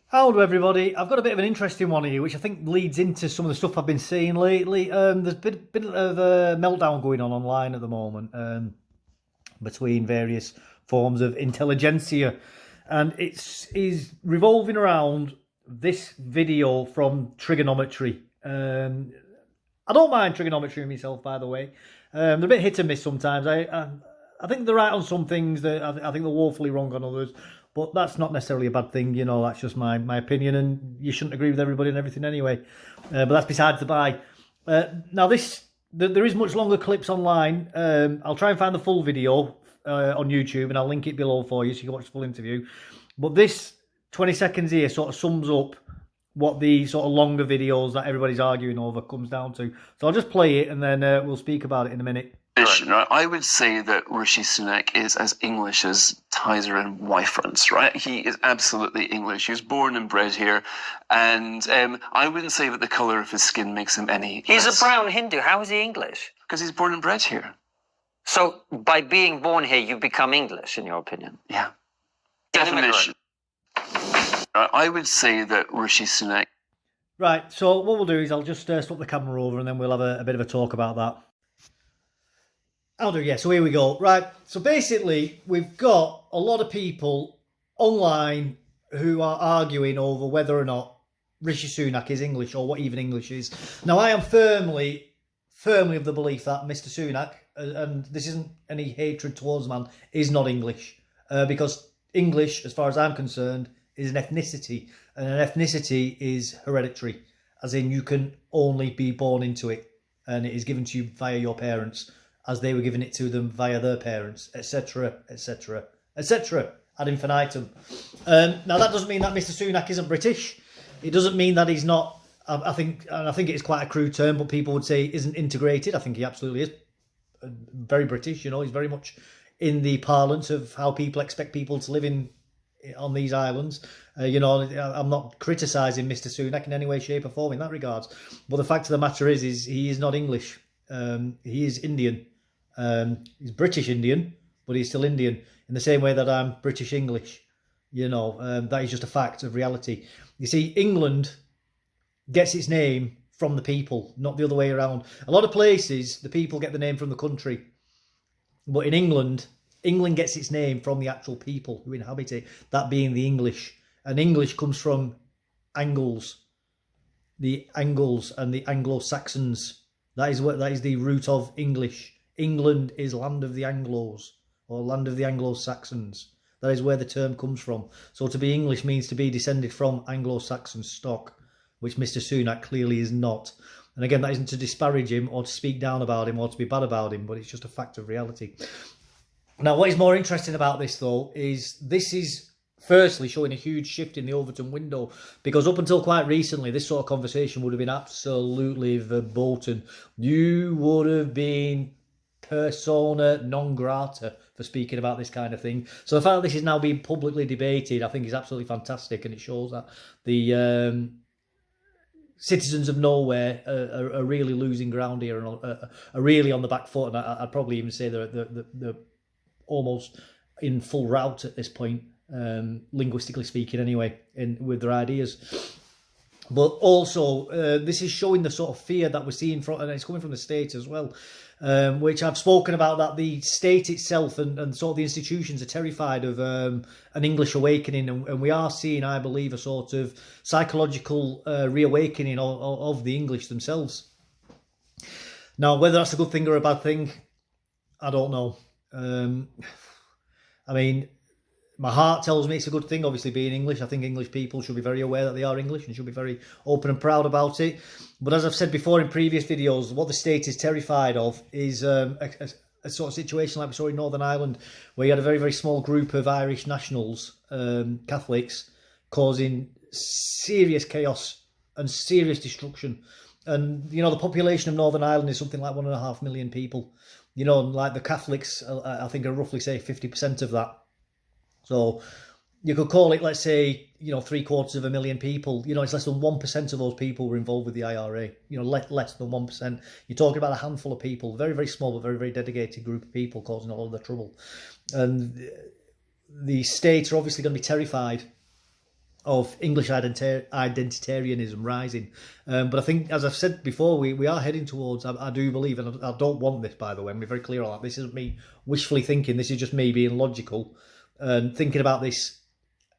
Hello everybody, I've got a bit of an interesting one here which I think leads into some of the stuff I've been seeing lately. There's been of a meltdown going on online at the moment between various forms of intelligentsia, and is revolving around this video from Triggernometry. I don't mind trigonometry myself, by the way. They're a bit hit and miss sometimes. I think they're right on some things. I think they're woefully wrong on others. But that's not necessarily a bad thing, you know. That's just my opinion, and you shouldn't agree with everybody and everything anyway. But that's besides the by. Now, there is much longer clips online. I'll try and find the full video on YouTube, and I'll link it below for you so you can watch the full interview. But this 20 seconds here sort of sums up what the sort of longer videos that everybody's arguing over comes down to. So I'll just play it, and then we'll speak about it in a minute. Right. I would say that Rishi Sunak is as English as Tizer and Wyferns, right? He is absolutely English. He was born and bred here, and I wouldn't say that the colour of his skin makes him any He's less. a brown Hindu. How is he English? Because he's born and bred here. So by being born here, you become English, in your opinion? Yeah. Definition. I would say that Rishi Sunak... Right, so what we'll do is I'll just swap the camera over, and then we'll have a bit of a talk about that. I'll do, yeah, so here we go. Right, so basically, we've got a lot of people online who are arguing over whether or not Rishi Sunak is English, or what even English is. Now, I am firmly of the belief that Mr. Sunak, and this isn't any hatred towards the man, is not English. Because English, as far as I'm concerned, is an ethnicity, and an ethnicity is hereditary, as in you can only be born into it, and it is given to you via your parents, as they were giving it to them via their parents, etc., etc., etc., ad infinitum. Now, that doesn't mean that Mr. Sunak isn't British. It doesn't mean that he's not, I think it is quite a crude term, but people would say isn't integrated. I think he absolutely is very British, you know. He's very much in the parlance of how people expect people to live on these islands. You know, I'm not criticising Mr. Sunak in any way, shape or form in that regards. But the fact of the matter is he is not English. He is Indian. He's British Indian, but he's still Indian, in the same way that I'm British English. You know, that is just a fact of reality. You see, England gets its name from the people, not the other way around. A lot of places, the people get the name from the country. But in England gets its name from the actual people who inhabit it, that being the English. And English comes from Angles, the Angles and the Anglo-Saxons. That is the root of English. England is land of the Anglos, or land of the Anglo-Saxons. That is where the term comes from. So to be English means to be descended from Anglo-Saxon stock, which Mr. Sunak clearly is not. And again, that isn't to disparage him or to speak down about him or to be bad about him, but it's just a fact of reality. Now, what is more interesting about this, though, is this is firstly showing a huge shift in the Overton window, because up until quite recently, this sort of conversation would have been absolutely verboten. You would have been persona non grata for speaking about this kind of thing. So the fact that this is now being publicly debated, I think, is absolutely fantastic, and it shows that the citizens of nowhere are really losing ground here and are really on the back foot. And I'd probably even say they're almost in full rout at this point, linguistically speaking anyway, with their ideas. But also, this is showing the sort of fear that we're seeing from, and it's coming from the state as well, which I've spoken about, that the state itself and sort of the institutions are terrified of an English awakening, and we are seeing, I believe, a sort of psychological reawakening of the English themselves. Now, whether that's a good thing or a bad thing, I don't know. I mean, my heart tells me it's a good thing, obviously, being English. I think English people should be very aware that they are English and should be very open and proud about it. But as I've said before in previous videos, what the state is terrified of is a sort of situation like we saw in Northern Ireland, where you had a very, very small group of Irish nationals, Catholics, causing serious chaos and serious destruction. And, you know, the population of Northern Ireland is something like 1.5 million people. You know, like the Catholics, I think, are roughly, say, 50% of that. So you could call it, let's say, you know, 750,000 people. You know, it's less than 1% of those people were involved with the IRA. You know, less than 1%. You're talking about a handful of people, very, very small, but very, very dedicated group of people causing all of the trouble. And the states are obviously going to be terrified of English identitarianism rising. But I think, as I've said before, we are heading towards, I do believe, and I don't want this, by the way, I'm very clear on that. This isn't me wishfully thinking, this is just me being logical and thinking about this,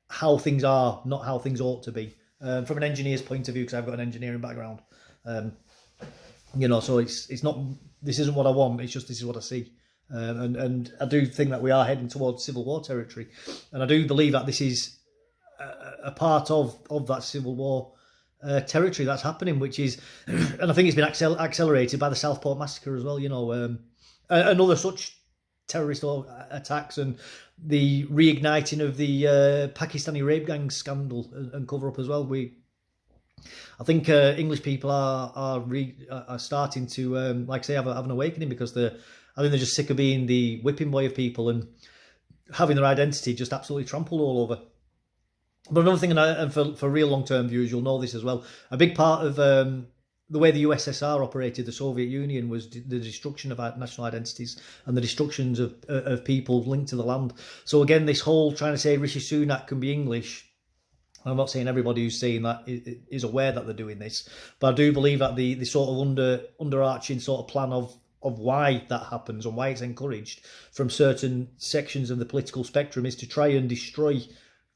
how things are, not how things ought to be. From an engineer's point of view, because I've got an engineering background. So it's not, this isn't what I want, it's just this is what I see. And I do think that we are heading towards civil war territory. And I do believe that this is a part of that civil war territory that's happening, which is, and I think it's been accelerated by the Southport massacre as well, and other such terrorist attacks and the reigniting of the Pakistani rape gang scandal and cover up as well. I think English people are starting to, like I say, have an awakening, because I think they're just sick of being the whipping boy of people and having their identity just absolutely trampled all over. But another thing, and for real long-term viewers, you'll know this as well, a big part of the way the USSR operated, the Soviet Union, was the destruction of national identities and the destructions of people linked to the land. So again, this whole trying to say Rishi Sunak can be English, I'm not saying everybody who's saying that is aware that they're doing this, but I do believe that the sort of underarching sort of plan of why that happens and why it's encouraged from certain sections of the political spectrum is to try and destroy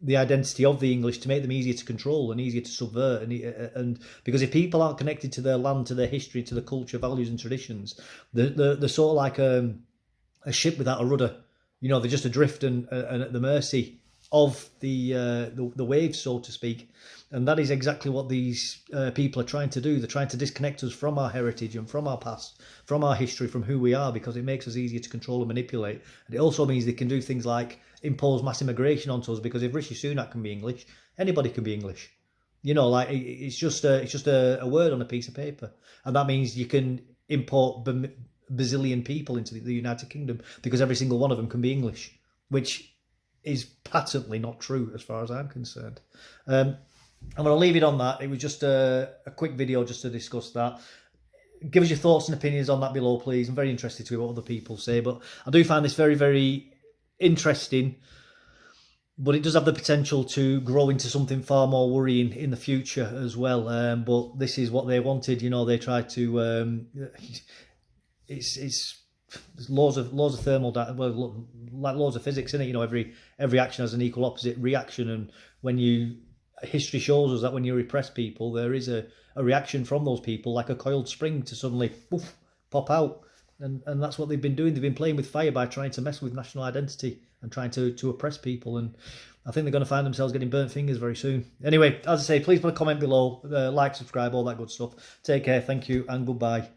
the identity of the English, to make them easier to control and easier to subvert, and because if people aren't connected to their land, to their history, to their culture, values and traditions, they're sort of like a ship without a rudder. They're just adrift and at the mercy of the waves, so to speak. And that is exactly what these people are trying to do. They're trying to disconnect us from our heritage and from our past, from our history, from who we are, because it makes us easier to control and manipulate. And it also means they can do things like impose mass immigration onto us, because if Rishi Sunak can be English, anybody can be English. It's just a word on a piece of paper, and that means you can import bazillion people into the United Kingdom because every single one of them can be English, which is patently not true as far as I'm concerned. I'm going to leave it on that. It was just a quick video just to discuss that. Give us your thoughts and opinions on that below, please. I'm very interested to hear what other people say, but I do find this very, very interesting, but it does have the potential to grow into something far more worrying in the future as well. But this is what they wanted. They tried to. It's laws of thermal, well, like laws of physics, isn't it? Every action has an equal opposite reaction, and history shows us that when you repress people, there is a reaction from those people, like a coiled spring, to suddenly poof, pop out. And that's what they've been doing. They've been playing with fire by trying to mess with national identity and trying to oppress people. And I think they're going to find themselves getting burnt fingers very soon. Anyway, as I say, please put a comment below, like, subscribe, all that good stuff. Take care, thank you, and goodbye.